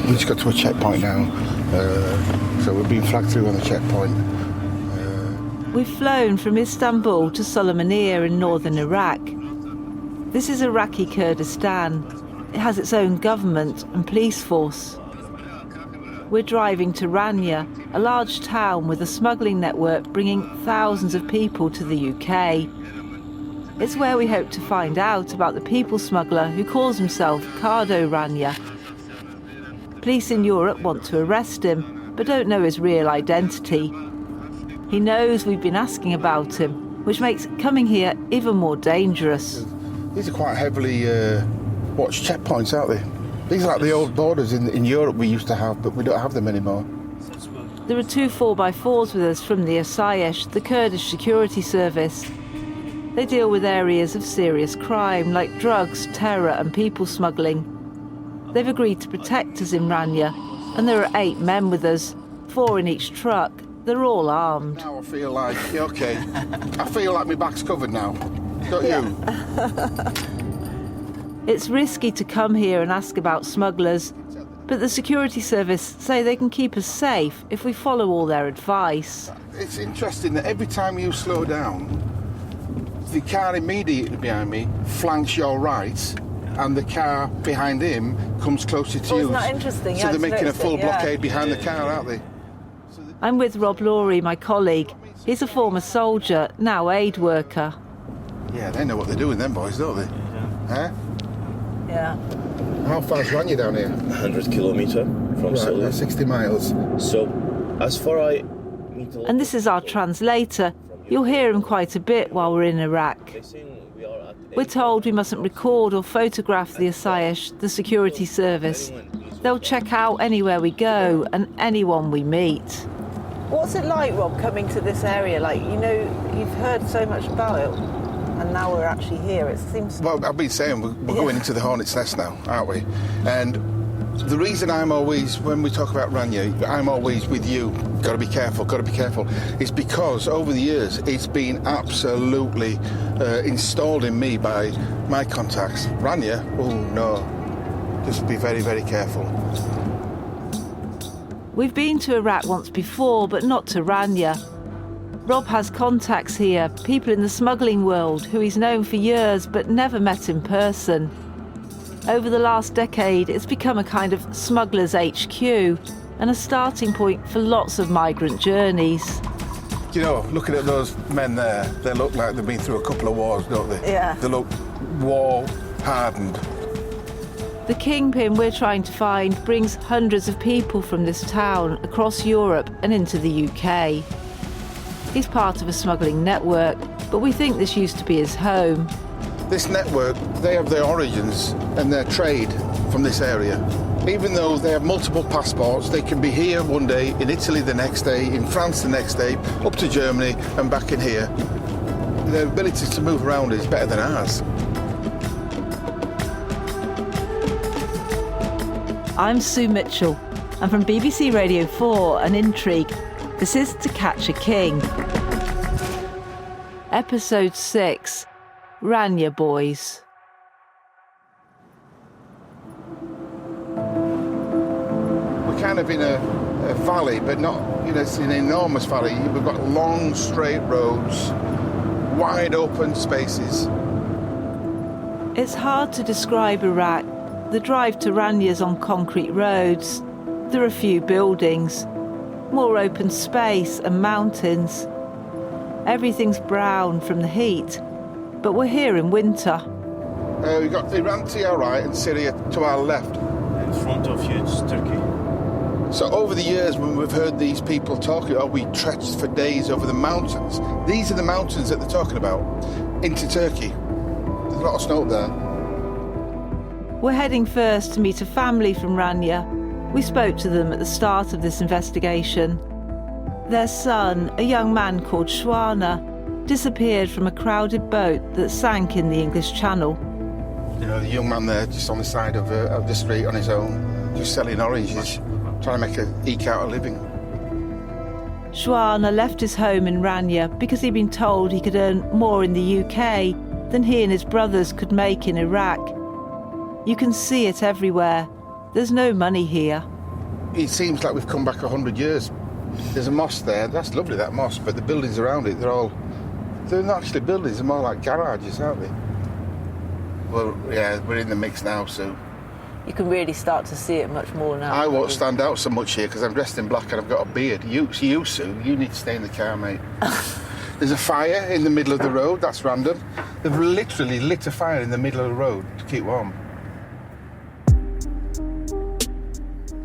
We just got to a checkpoint now, so we're being flagged through on the checkpoint. We've flown from Istanbul to Sulaymaniyah in northern Iraq. This is Iraqi Kurdistan. It has its own government and police force. We're driving to Ranya, a large town with a smuggling network bringing thousands of people to the UK. It's where we hope to find out about the people smuggler who calls himself Kardo Ranya. Police in Europe want to arrest him, but don't know his real identity. He knows we've been asking about him, which makes coming here even more dangerous. These are quite heavily watched checkpoints, aren't they? These are like the old borders in Europe we used to have, but we don't have them anymore. There are 2 4x4s with us from the Asayish, the Kurdish security service. They deal with areas of serious crime like drugs, terror and people smuggling. They've agreed to protect us in Ranya, and there are 8 men with us, 4 in each truck. They're all armed. Now I feel like, okay, I feel like my back's covered now, don't you? It's risky to come here and ask about smugglers, but the security service say they can keep us safe if we follow all their advice. It's interesting that every time you slow down, the car immediately behind me flanks your right, and the car behind him comes closer to you. Isn't that interesting? So they're making a full blockade behind the car, aren't they? I'm with Rob Lawrie, my colleague. He's a former soldier, now aid worker. Yeah, they know what they're doing, them boys, don't they? Huh? Yeah. How far's Ranya down here? 100 kilometre from Seoul. 60 miles. So, as far I need to... And this is our translator. You'll hear him quite a bit while we're in Iraq. We're told we mustn't record or photograph the Asayish, the security service. They'll check out anywhere we go and anyone we meet. What's it like, Rob, coming to this area? Like, you know, you've heard so much about it, and now we're actually here. It seems... Well, I've been saying we're going into the hornet's nest now, aren't we? And the reason I'm always, when we talk about Ranya, I'm always with you, got to be careful, is because over the years it's been absolutely installed in me by my contacts. Ranya, oh no, just be very, very careful. We've been to Iraq once before, but not to Ranya. Rob has contacts here, people in the smuggling world who he's known for years but never met in person. Over the last decade, it's become a kind of smuggler's HQ and a starting point for lots of migrant journeys. You know, looking at those men there, they look like they've been through a couple of wars, don't they? Yeah. They look war-hardened. The kingpin we're trying to find brings hundreds of people from this town across Europe and into the UK. He's part of a smuggling network, but we think this used to be his home. This network, they have their origins and their trade from this area. Even though they have multiple passports, they can be here one day, in Italy the next day, in France the next day, up to Germany and back in here. Their ability to move around is better than ours. I'm Sue Mitchell, and from BBC Radio 4 and Intrigue, this is To Catch a King. Episode 6, Ranya Boys. We're kind of in a valley, but not, you know, it's an enormous valley. We've got long, straight roads, wide open spaces. It's hard to describe Iraq. The drive to Ranya's on concrete roads. There are few buildings, more open space and mountains. Everything's brown from the heat, but we're here in winter. We've got Iran to our right and Syria to our left. In front of you, it's Turkey. So over the years when we've heard these people talking, we trekked for days over the mountains. These are the mountains that they're talking about, into Turkey. There's a lot of snow up there. We're heading first to meet a family from Ranya. We spoke to them at the start of this investigation. Their son, a young man called Shwana, disappeared from a crowded boat that sank in the English Channel. You know, the young man there, just on the side of the street on his own, just selling oranges, trying to eke out a living. Shwana left his home in Ranya because he'd been told he could earn more in the UK than he and his brothers could make in Iraq. You can see it everywhere. There's no money here. It seems like we've come back 100 years. There's a mosque there. That's lovely, that mosque, but the buildings around it, they're not actually buildings, they're more like garages, aren't they? Well, yeah, we're in the mix now, so... You can really start to see it much more now. I won't stand out so much here because I'm dressed in black and I've got a beard. You, Sue, you need to stay in the car, mate. There's a fire in the middle of the road, that's random. They've literally lit a fire in the middle of the road to keep warm.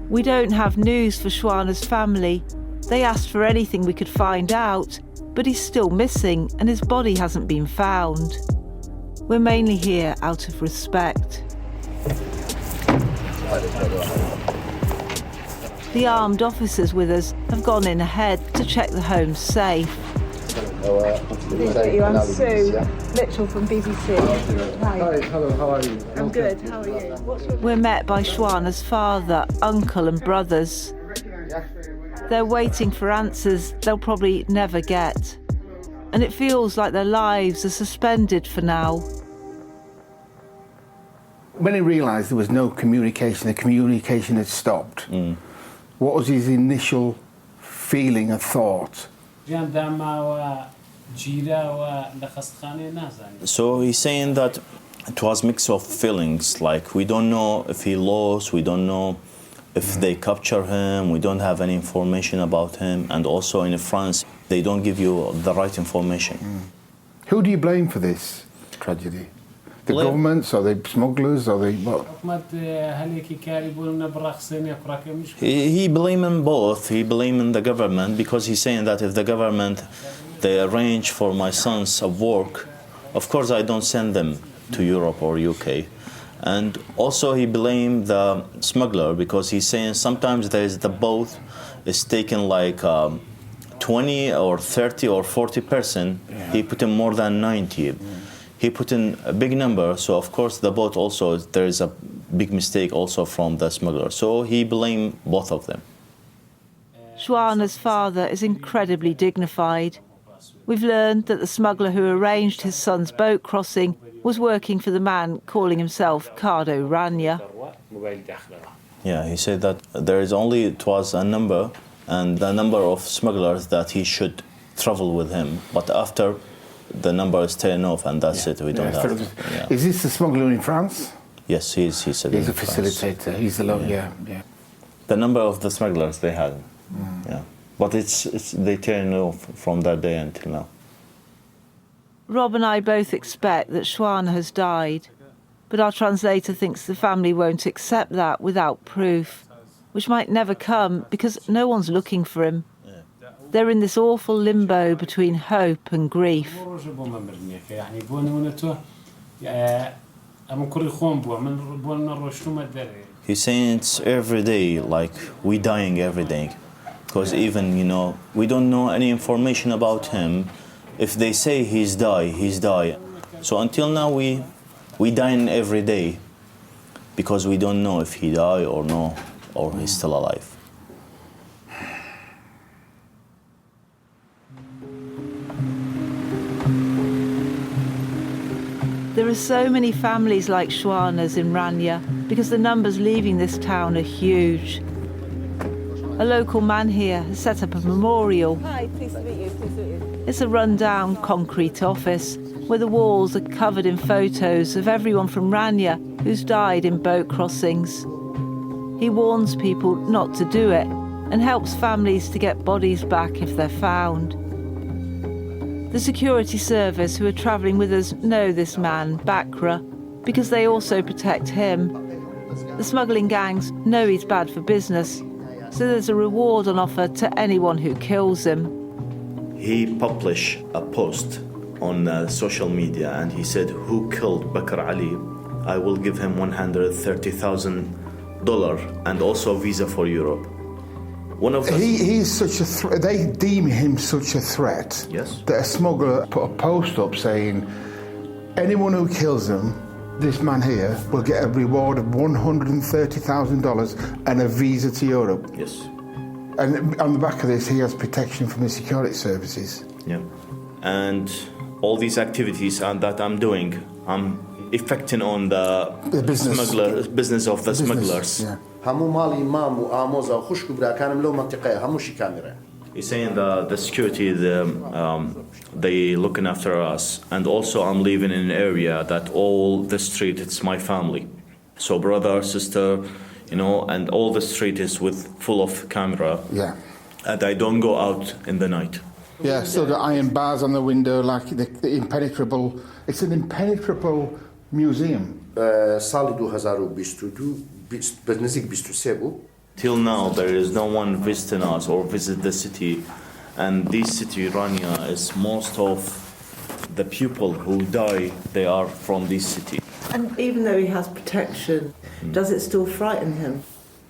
We don't have news for Shwana's family. They asked for anything we could find out, but he's still missing and his body hasn't been found. We're mainly here out of respect. The armed officers with us have gone in ahead to check the home's safe. I'm Sue, Mitchell from BBC. Hi. Hello, how are you? I'm good, how are you? We're met by Shwana's father, uncle and brothers. They're waiting for answers they'll probably never get. And it feels like their lives are suspended for now. When he realised there was no communication, the communication had stopped, what was his initial feeling and thought? So he's saying that it was a mix of feelings, like we don't know if he lost, we don't know if they capture him, we don't have any information about him, and also in France they don't give you the right information. Who do you blame for this tragedy? The governments, or the smugglers, or the what? He blaming both. He blaming the government because he's saying that if the government they arrange for my sons of work, of course I don't send them to Europe or UK. And also he blamed the smuggler because he's saying sometimes there's the boat is taking like 20 or 30 or 40 person. Yeah. He put in more than 90. He put in a big number, so of course the boat also, there is a big mistake also from the smuggler. So he blamed both of them. Shwana's father is incredibly dignified. We've learned that the smuggler who arranged his son's boat crossing was working for the man calling himself Kardo Ranya. Yeah, he said that it was a number, and the number of smugglers that he should travel with him, but after the number is turned off, and that's it. We don't have. Yeah. Is this the smuggler in France? Yes, he's a facilitator. France. He's the yeah. The number of the smugglers they had, yeah, but they turn off from that day until now. Rob and I both expect that Shwana has died, but our translator thinks the family won't accept that without proof, which might never come because no one's looking for him. They're in this awful limbo between hope and grief. He's saying it's every day, like we dying every day, because even we don't know any information about him. If they say he's died. So until now we dying every day because we don't know if he died or no, or he's still alive. There are so many families like Shwana's in Ranya because the numbers leaving this town are huge. A local man here has set up a memorial. Hi, pleased to meet you. It's a run-down concrete office where the walls are covered in photos of everyone from Ranya who's died in boat crossings. He warns people not to do it and helps families to get bodies back if they're found. The security service who are travelling with us know this man, Bakra, because they also protect him. The smuggling gangs know he's bad for business, so there's a reward on offer to anyone who kills him. He published a post on social media and he said, who killed Bakr Ali? I will give him $130,000 and also a visa for Europe. One of he's such a threat. They deem him such a threat. Yes. That a smuggler put a post up saying, anyone who kills him, this man here will get a reward of $130,000 and a visa to Europe. Yes. And on the back of this, he has protection from the security services. Yeah. And all these activities that I'm doing, I'm affecting on the business. business of the smugglers. Yeah. همو مالی مام و آموزا و خشک و براکانم لو منطقه هموشی كاميرا. He's saying the security, they looking after us, and also I'm living in an area that all the street it's my family, so brother, sister, and all the street is with full of camera. Yeah. And I don't go out in the night. Yeah, so the iron bars on the window, like the impenetrable. It's an impenetrable museum. سال 2022 بنزيك 23 بو. Till now, there is no one visiting us or visit the city, and this city, Ranya, is most of the people who die, they are from this city. And even though he has protection, does it still frighten him?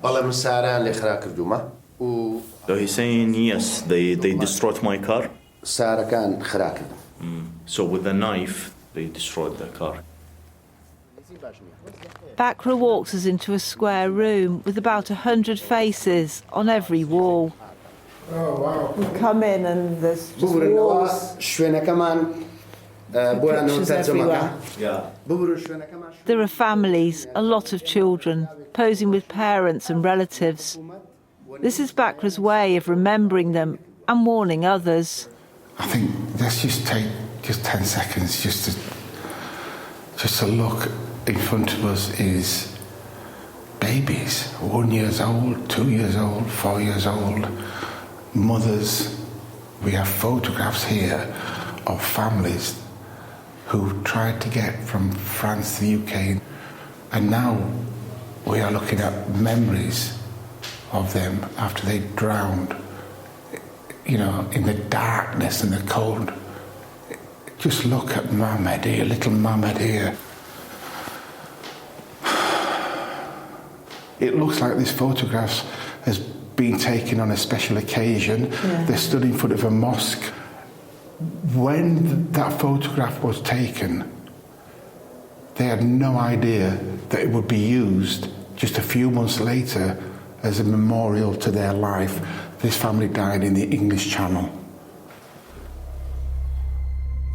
والله من ساران اللي خرا كردوما و So he's saying, yes, they destroyed my car. سارة كان خرا كردو. So with a knife, they destroyed the car. Bakra walks us into a square room with about 100 faces on every wall. Oh, wow. We come in and there's just walls. شوينا كمان Pictures everywhere. Yeah. There are families, a lot of children, posing with parents and relatives. This is Bakra's way of remembering them and warning others. I think let's just take 10 seconds just to look in front of us is babies, 1 year old, 2 years old, 4 years old, mothers. We have photographs here of families who tried to get from France to the UK, and now we are looking at memories of them after they drowned, in the darkness and the cold. Just look at Mohammed here, little Mohammed here. It looks like this photograph has been taken on a special occasion. Yeah. They stood in front of a mosque. When that photograph was taken, they had no idea that it would be used just a few months later as a memorial to their life. This family died in the English Channel.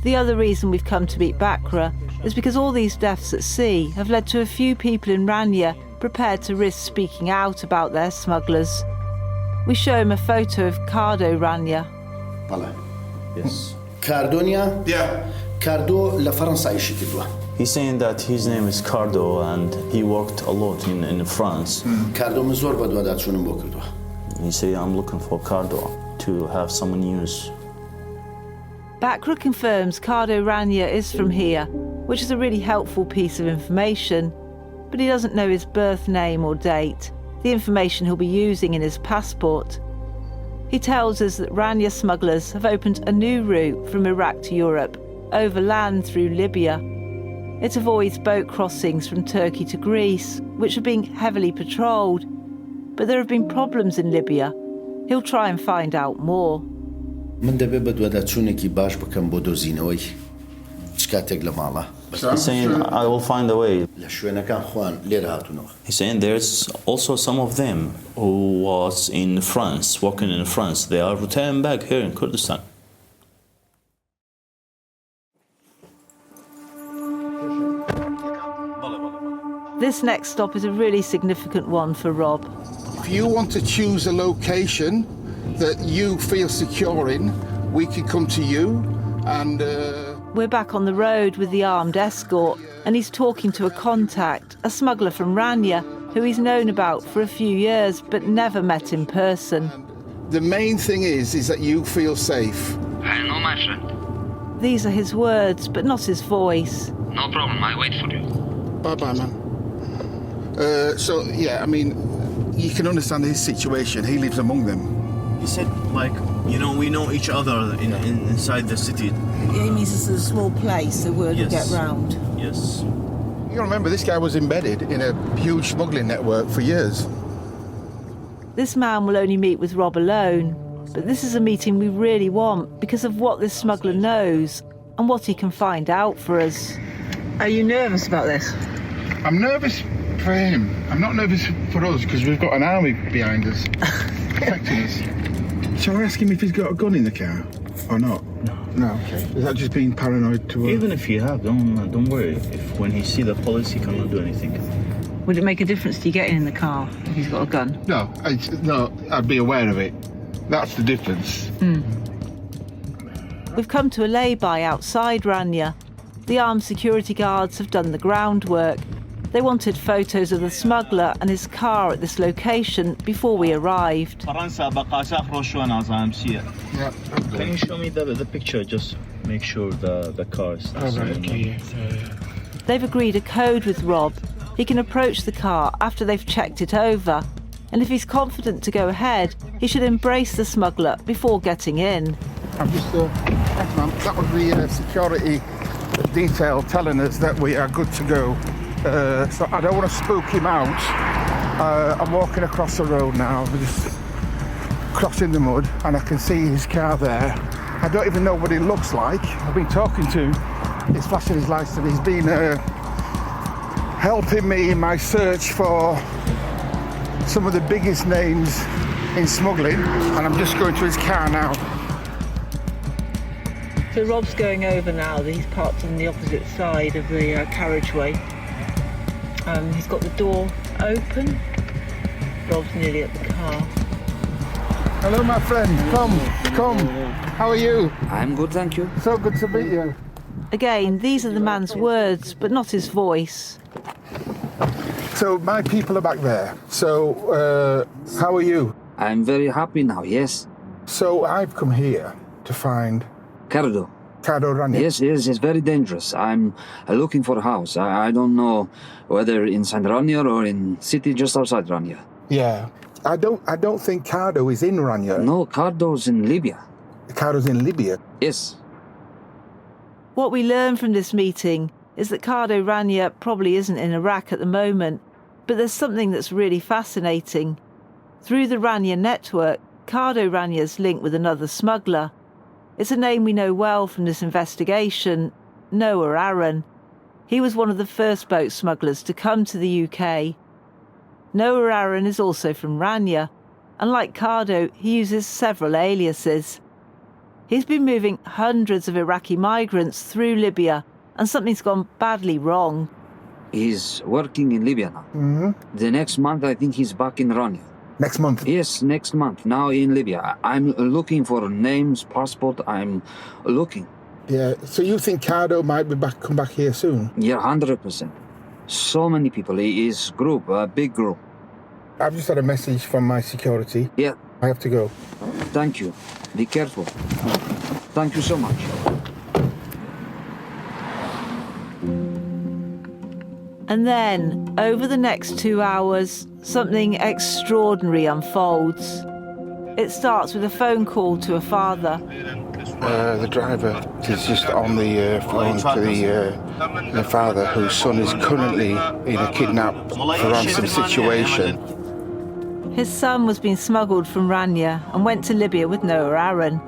The other reason we've come to meet Bakra is because all these deaths at sea have led to a few people in Ranya prepared to risk speaking out about their smugglers. We show him a photo of Kardo Ranya. والله. Yes. كاردونيا. Yeah. كاردو لفرنسا يشي كدوا. He's saying that his name is Kardo and he worked a lot in France. كاردو من زور بدو دات شونم بو كردوا. He say, I'm looking for Kardo to have some news. Bakra confirms Kardo Ranya is from here, which is a really helpful piece of information, but he doesn't know his birth name or date, the information he'll be using in his passport. He tells us that Ranya smugglers have opened a new route from Iraq to Europe, overland through Libya. It avoids boat crossings from Turkey to Greece, which are being heavily patrolled. But there have been problems in Libya. He'll try and find out more. من دبي بدو دات شونكي باش بكم بودو زينوي. شكاتك لمالا. He's saying, I will find a way. لشوينا كان خوان لير هاتونو. He's saying there's also some of them who was in France, working in France. They are returning back here in Kurdistan. This next stop is a really significant one for Rob. If you want to choose a location that you feel secure in, we can come to you and... We're back on the road with the armed escort, and he's talking to a contact, a smuggler from Ranya, who he's known about for a few years but never met in person. The main thing is that you feel safe. I know, my friend. These are his words, but not his voice. No problem, I wait for you. Bye-bye, man. You can understand his situation. He lives among them. He said, we know each other inside the city. He means it's a small place, the word will get round. Yes. You remember, this guy was embedded in a huge smuggling network for years. This man will only meet with Rob alone, but this is a meeting we really want because of what this smuggler knows and what he can find out for us. Are you nervous about this? I'm nervous for him. I'm not nervous for us because we've got an army behind us, protecting us. Shall I ask him if he's got a gun in the car or not? No, okay. Is that just being paranoid to... Even if you have, don't worry. If when he see the police, he cannot do anything. Would it make a difference to you getting in the car if he's got a gun? No, I'd be aware of it. That's the difference. We've come to a lay-by outside Ranya. The armed security guards have done the groundwork. They wanted photos of the smuggler and his car at this location before we arrived. Yeah. Can you show me the picture? Just make sure the car is. They've agreed a code with Rob. He can approach the car after they've checked it over. And if he's confident to go ahead, he should embrace the smuggler before getting in. I'm just... that was the security detail telling us that we are good to go. So I don't want to spook him out. I'm walking across the road now. We're just crossing the mud and I can see his car there. I don't even know what he looks like. I've been talking to him. He's flashing his lights and he's been helping me in my search for some of the biggest names in smuggling, and I'm just going to his car now. So Rob's going over now. He's parked on the opposite side of the carriageway. He's got the door open. Rob's nearly at the car. Hello, my friend. Come. How are you? I'm good, thank you. So good to meet you. Again, these are the man's words, but not his voice. So my people are back there. So how are you? I'm very happy now, yes. So I've come here to find Kardo. Kardo Ranya. Yes, it's very dangerous. I'm looking for a house. I don't know whether inside Ranya or in city just outside Ranya. Yeah. I don't think Kardo is in Ranya. No, Kardo's in Libya. Kardo's in Libya. Yes. What we learn from this meeting is that Kardo Ranya probably isn't in Iraq at the moment, but there's something that's really fascinating. Through the Ranya network, Kardo Ranya's linked with another smuggler. It's a name we know well from this investigation, Noah Aaron. He was one of the first boat smugglers to come to the UK. Noah Aaron is also from Ranya, and like Kardo, he uses several aliases. He's been moving hundreds of Iraqi migrants through Libya, and something's gone badly wrong. He's working in Libya now. Mm-hmm. The next month, I think he's back in Ranya. Next month? Yes, next month. Now in Libya. I'm looking for names, passport. I'm looking. Yeah. So you think Kardo might come back here soon? Yeah, 100%. So many people. His group, a big group. I've just had a message from my security. Yeah. I have to go. Thank you. Be careful. Thank you so much. And then, over the next 2 hours, something extraordinary unfolds. It starts with a phone call to a father. The driver is just on the phone to the father whose son is currently in a kidnap for ransom situation. His son was being smuggled from Ranya and went to Libya with Noah Aaron,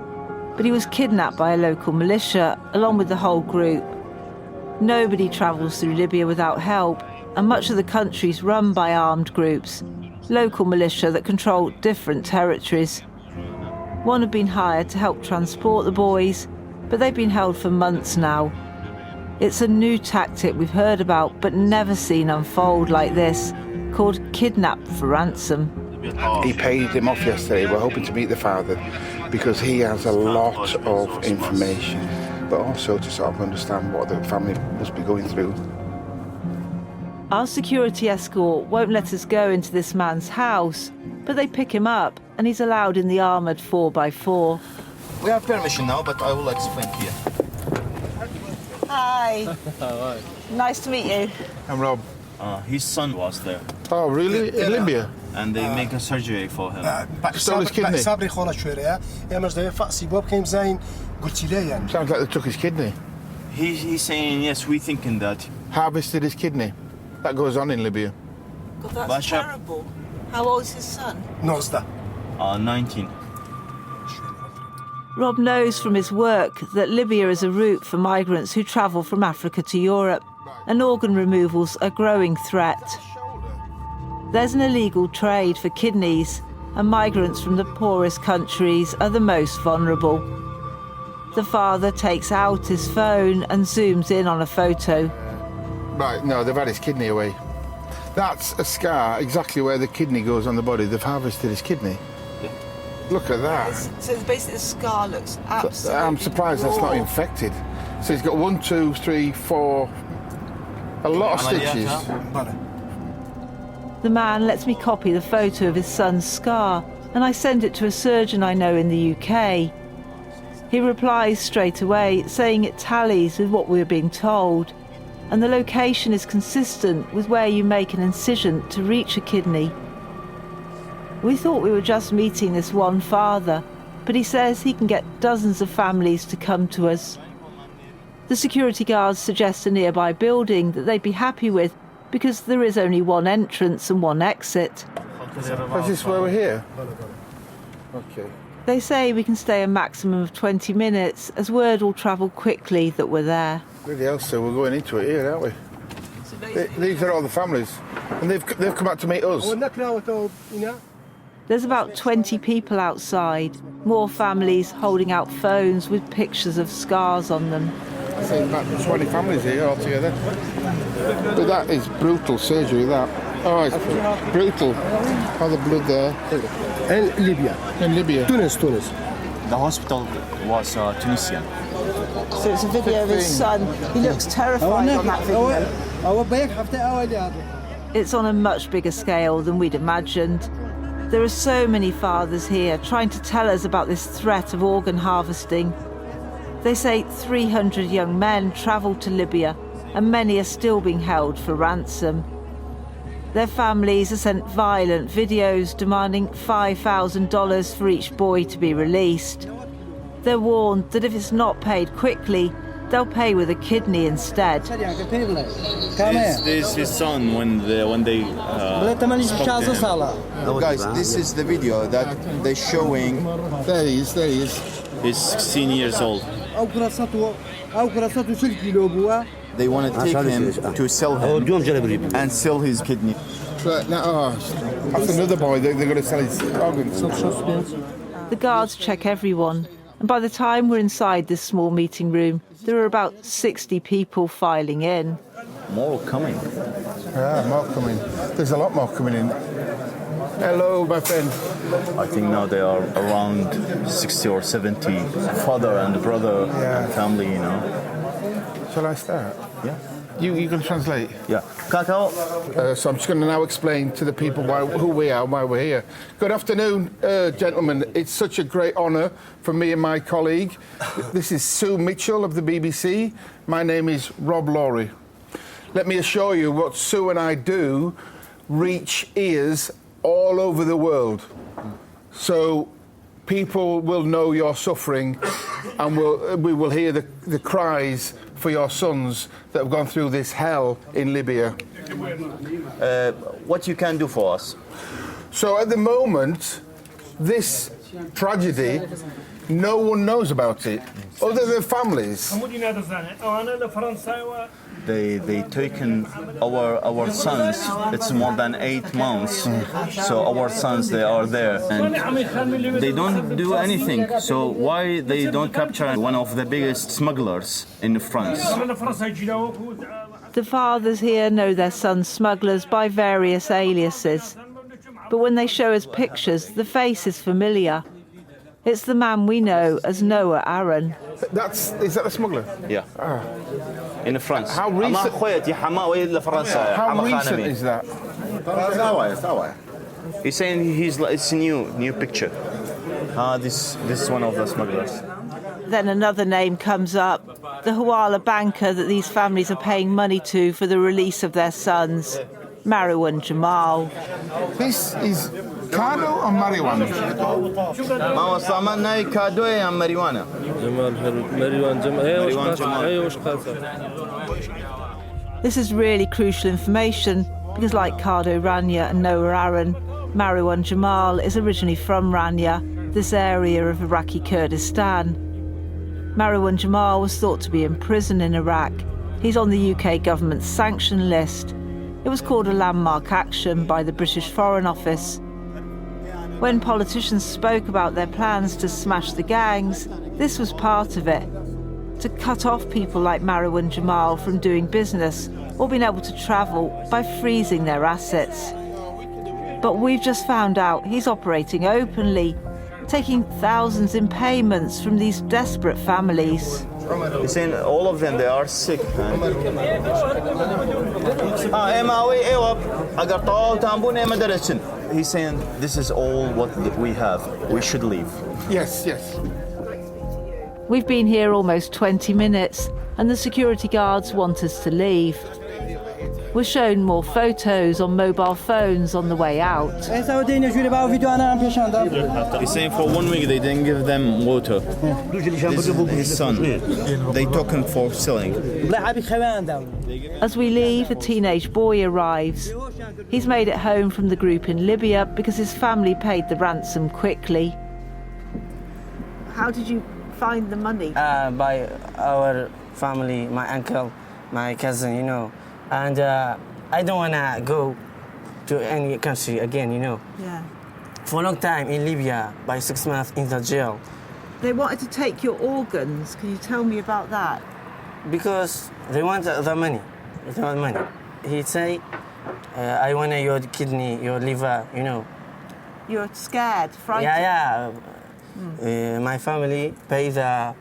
but he was kidnapped by a local militia along with the whole group. Nobody travels through Libya without help, and much of the country's run by armed groups, local militia that control different territories. One had been hired to help transport the boys, but they've been held for months now. It's a new tactic we've heard about but never seen unfold like this, called kidnap for ransom. He paid him off yesterday. We're hoping to meet the father because he has a lot of information, but also to sort of understand what the family must be going through. Our security escort won't let us go into this man's house, but they pick him up and he's allowed in the armoured 4x4. We have permission now, but I will explain here. Hi. Nice to meet you. I'm Rob. His son was there, Oh, really? In Libya? and they make a surgery for him. Stole his kidney? Sounds like they took his kidney. He's saying, yes, we thinking that. Harvested his kidney. That goes on in Libya. God, that's Basha. terrible. How old is his son? 19. Rob knows from his work that Libya is a route for migrants who travel from Africa to Europe, and organ removal's a growing threat. There's an illegal trade for kidneys, and migrants from the poorest countries are the most vulnerable. The father takes out his phone and zooms in on a photo. Right, no, they've had his kidney away. That's a scar exactly where the kidney goes on the body. They've harvested his kidney. Look at that. So basically the scar looks absolutely I'm surprised that's not infected. So he's got 1, 2, 3, 4, a lot of stitches. The man lets me copy the photo of his son's scar, and I send it to a surgeon I know in the UK. He replies straight away, saying it tallies with what we were being told, and the location is consistent with where you make an incision to reach a kidney. We thought we were just meeting this one father, but he says he can get dozens of families to come to us. The security guards suggest a nearby building that they'd be happy with because there is only one entrance and one exit. Is this where we're here? Okay. They say we can stay a maximum of 20 minutes as word will travel quickly that we're there. Really else, so we're going into it here, aren't we? These are all the families, and they've come out to meet us. There's about 20 people outside, more families holding out phones with pictures of scars on them. I think about 20 families here altogether. But that is brutal surgery, that. Oh, it's brutal. All the blood there. In Libya. In Libya. Tunis. The hospital was Tunisian. So it's a video of his son. He looks terrified on that video. It's on a much bigger scale than we'd imagined. There are so many fathers here trying to tell us about this threat of organ harvesting. They say 300 young men travelled to Libya, and many are still being held for ransom. Their families are sent violent videos demanding $5,000 for each boy to be released. They're warned that if it's not paid quickly, they'll pay with a kidney instead. This is his son when they spoke to him. Guys, this is the video that they're showing. There he is. He's 16 years old. They want to take him to sell him and sell his kidney. But now, that's another boy. They're going to sell his organs. The guards check everyone, and by the time we're inside this small meeting room, there are about 60 people filing in. More coming. Yeah, more coming. There's a lot more coming in. Hello, my friend. I think now they are around 60 or 70, father and brother and family, you know. Shall I start? Yeah. You can translate? Yeah. Kakao. So I'm just going to now explain to the people who we are and why we're here. Good afternoon, gentlemen. It's such a great honour for me and my colleague. This is Sue Mitchell of the BBC. My name is Rob Lorry. Let me assure you what Sue and I do reach ears all over the world. So people will know you're suffering and we will hear the cries for your sons that have gone through this hell in Libya. What you can do for us? So at the moment, this tragedy, no one knows about it, other than families. They taken our sons. It's more than 8 months. So our sons, they are there and they don't do anything. So why they don't capture one of the biggest smugglers in France? The fathers here know their sons' smugglers by various aliases. But when they show us pictures, the face is familiar. It's the man we know as Noah Aaron. Is that the smuggler? Yeah. In France. How recent is that? He's saying it's a new picture. This is one of the smugglers. Then another name comes up, the Hawala banker that these families are paying money to for the release of their sons, Marwan Jamal. This is Kardo or marijuana? This is really crucial information because, like Kardo Ranya and Noah Aaron, Marwan Jamal is originally from Ranya, this area of Iraqi Kurdistan. Marwan Jamal was thought to be in prison in Iraq. He's on the UK government's sanction list. It was called a landmark action by the British Foreign Office. When politicians spoke about their plans to smash the gangs, this was part of it. To cut off people like Marwan Jamal from doing business or being able to travel by freezing their assets. But we've just found out he's operating openly, taking thousands in payments from these desperate families. He's saying all of them, they are sick. He's saying this is all what we have. We should leave. Yes, yes. We've been here almost 20 minutes and the security guards want us to leave. We're shown more photos on mobile phones on the way out. He's saying for 1 week they didn't give them water. This is his son. They took him for selling. As we leave, a teenage boy arrives. He's made it home from the group in Libya because his family paid the ransom quickly. How did you find the money? By our family, my uncle, my cousin, you know. And I don't want to go to any country again, you know. Yeah. For a long time in Libya, by 6 months in the jail. They wanted to take your organs. Can you tell me about that? Because they want the money. They want money. He say, I want your kidney, your liver, you know. You're scared, frightened? Yeah. My family pay the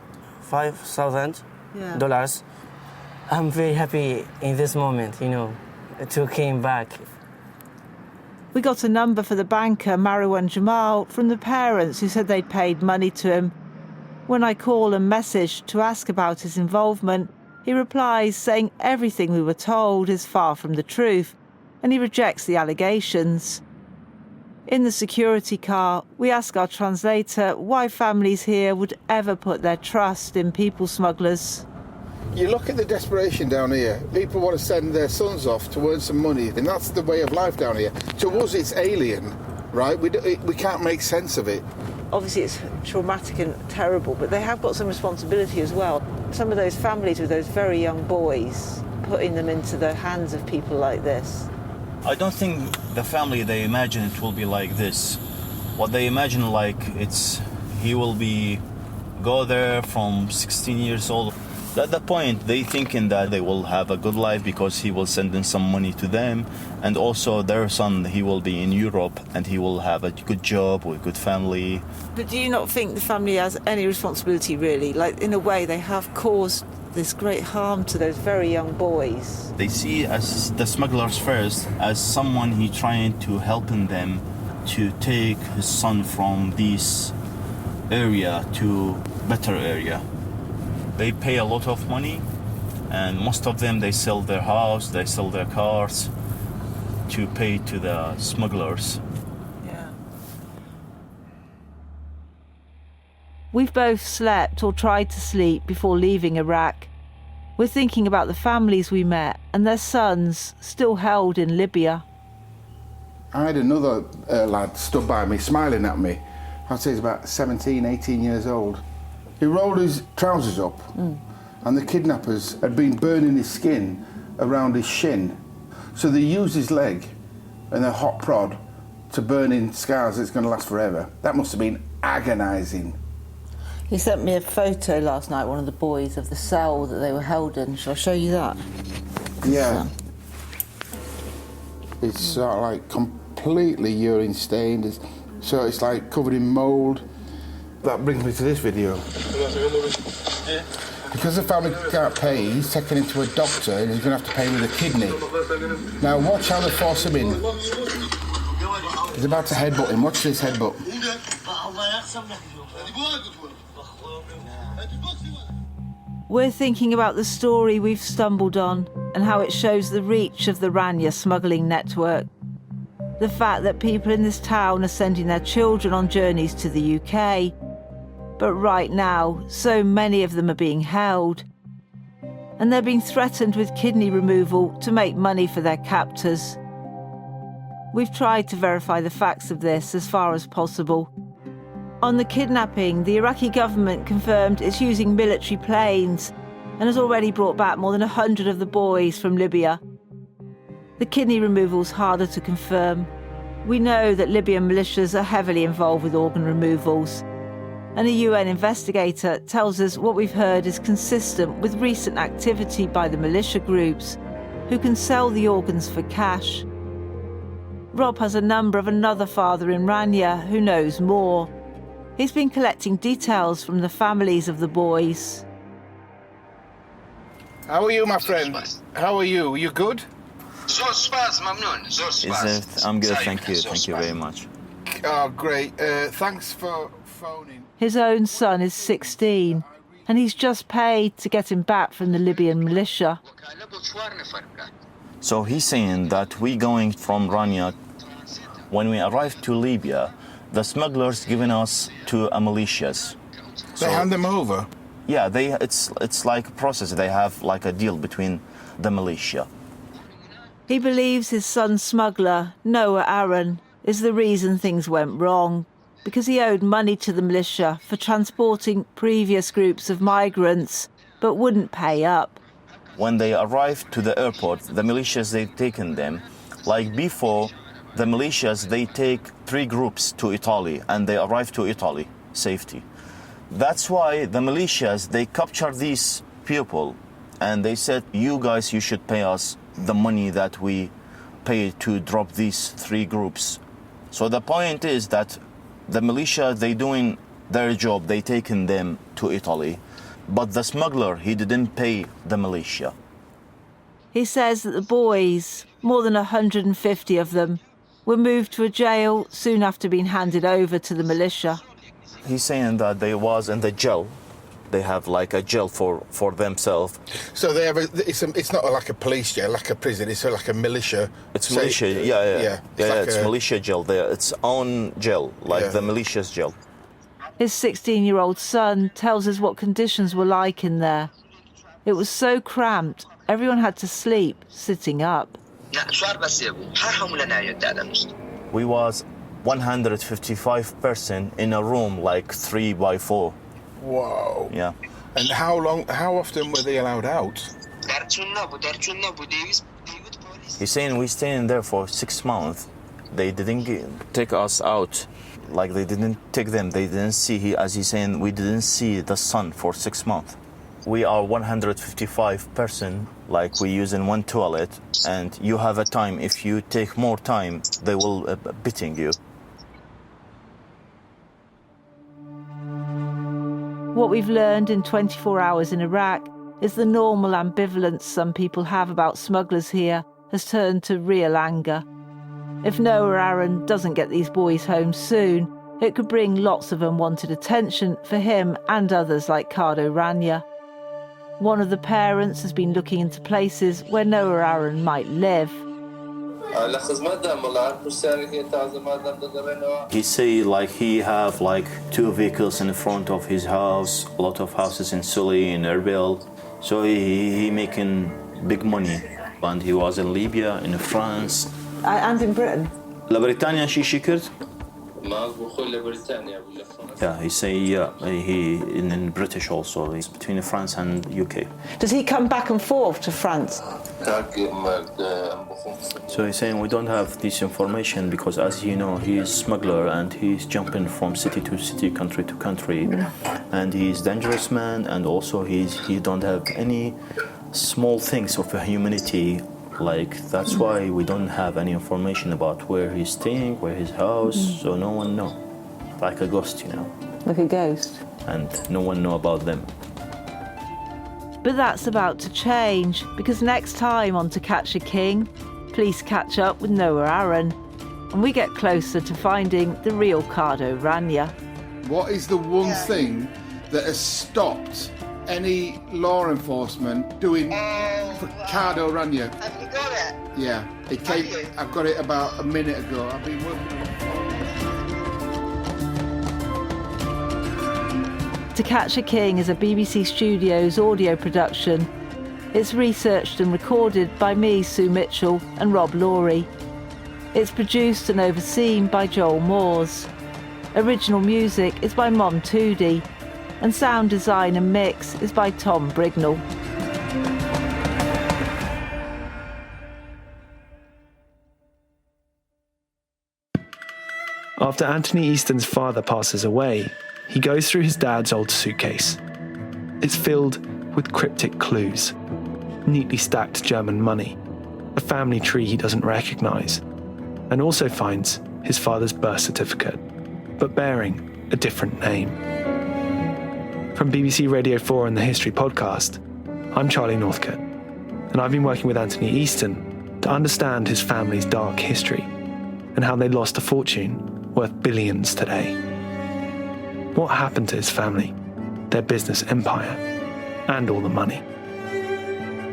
$5,000. I'm very happy in this moment, you know, to came back. We got a number for the banker, Marwan Jamal, from the parents who said they'd paid money to him. When I call and message to ask about his involvement, he replies saying everything we were told is far from the truth, and he rejects the allegations. In the security car, we ask our translator why families here would ever put their trust in people smugglers. You look at the desperation down here. People want to send their sons off to earn some money, and that's the way of life down here. To us, it's alien, right? We can't make sense of it. Obviously, it's traumatic and terrible, but they have got some responsibility as well. Some of those families with those very young boys, putting them into the hands of people like this. I don't think the family, they imagine it will be like this. What they imagine, like, he will go there from 16 years old. At that point, they thinking that they will have a good life because he will send in some money to them, and also their son, he will be in Europe and he will have a good job with a good family. But do you not think the family has any responsibility, really? Like, in a way, they have caused this great harm to those very young boys. They see as the smugglers first as someone he trying to helping them to take his son from this area to better area. They pay a lot of money, and most of them, they sell their house, they sell their cars to pay to the smugglers. Yeah. We've both slept or tried to sleep before leaving Iraq. We're thinking about the families we met and their sons still held in Libya. I had another lad stood by me, smiling at me. I'd say he's about 17, 18 years old. He rolled his trousers up, and the kidnappers had been burning his skin around his shin. So they used his leg and a hot prod to burn in scars that's going to last forever. That must have been agonising. He sent me a photo last night, one of the boys, of the cell that they were held in. Shall I show you that? Yeah. It's sort of like completely urine stained. So it's like covered in mould. That brings me to this video. Because the family can't pay, he's taken him to a doctor and he's going to have to pay with a kidney. Now watch how they force him in. He's about to headbutt him. Watch this headbutt. We're thinking about the story we've stumbled on and how it shows the reach of the Ranya smuggling network. The fact that people in this town are sending their children on journeys to the UK. But right now, so many of them are being held. And they're being threatened with kidney removal to make money for their captors. We've tried to verify the facts of this as far as possible. On the kidnapping, the Iraqi government confirmed it's using military planes and has already brought back more than 100 of the boys from Libya. The kidney removal's harder to confirm. We know that Libyan militias are heavily involved with organ removals, and a UN investigator tells us what we've heard is consistent with recent activity by the militia groups, who can sell the organs for cash. Rob has a number of another father in Ranya who knows more. He's been collecting details from the families of the boys. How are you, my friend? How are you? You good? I'm good, thank you. Thank you very much. Oh, great. Thanks for phoning. His own son is 16, and he's just paid to get him back from the Libyan militia. So he's saying that we going from Ranya. When we arrived to Libya, the smugglers given us to a militias. They hand them over? Yeah, it's like a process. They have like a deal between the militia. He believes his son's smuggler, Noah Aaron, is the reason things went wrong, because he owed money to the militia for transporting previous groups of migrants, but wouldn't pay up. When they arrived to the airport, the militias, they've taken them. Like before, the militias, they take 3 groups to Italy, and they arrive to Italy, safety. That's why the militias, they captured these people, and they said, you guys, you should pay us the money that we pay to drop these 3 groups. So the point is that the militia, they doing their job, they taking them to Italy, but the smuggler, he didn't pay the militia. He says that the boys, more than 150 of them, were moved to a jail soon after being handed over to the militia. He's saying that they was in the jail. They have like a jail for themselves. So they have it's not like a police jail, like a prison. It's like a militia. It's militia, yeah. It's militia jail. It's own jail, like the militia's jail. His 16-year-old son tells us what conditions were like in there. It was so cramped, everyone had to sleep sitting up. We was 155 person in a room like 3x4. Whoa. Yeah. And how often were they allowed out? He's saying we staying there for 6 months. They didn't take us out. Like they didn't take them. They didn't see, as he's saying, we didn't see the sun for 6 months. We are 155 person, like we use in one toilet, and you have a time. If you take more time, they will beating you. What we've learned in 24 hours in Iraq is the normal ambivalence some people have about smugglers here has turned to real anger. If Noah Aaron doesn't get these boys home soon, it could bring lots of unwanted attention for him and others like Kardo Ranya. One of the parents has been looking into places where Noah Aaron might live. He say like he have like 2 vehicles in front of his house, a lot of houses in Sully, in Erbil. So he making big money. And he was in Libya, in France. And in Britain. La Britannia she شكرت? Yeah, he say he in British also. He's between France and UK. Does he come back and forth to France? So he's saying we don't have this information because, as you know, he is smuggler and he's jumping from city to city, country to country, and he's dangerous man, and also he don't have any small things of humanity. Like that's why we don't have any information about where he's staying, where his house, so no one know. Like a ghost, you know. Like a ghost. And no one know about them. But that's about to change, because next time on To Catch a King, police catch up with Noah Aaron, and we get closer to finding the real Kardo Ranya. What is the one thing that has stopped any law enforcement doing for Kardo Ranya? Have you got it? Yeah, it came. I've got it about a minute ago. I've been working on it. To Catch a King is a BBC Studios audio production. It's researched and recorded by me, Sue Mitchell, and Rob Laurie. It's produced and overseen by Joel Moores. Original music is by Mon Toody, and sound design and mix is by Tom Brignall. After Anthony Easton's father passes away, he goes through his dad's old suitcase. It's filled with cryptic clues, neatly stacked German money, a family tree he doesn't recognise, and also finds his father's birth certificate, but bearing a different name. From BBC Radio 4 and the History Podcast, I'm Charlie Northcote, and I've been working with Anthony Easton to understand his family's dark history and how they lost a fortune worth billions today. What happened to his family, their business empire, and all the money?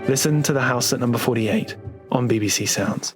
Listen to The House at Number 48 on BBC Sounds.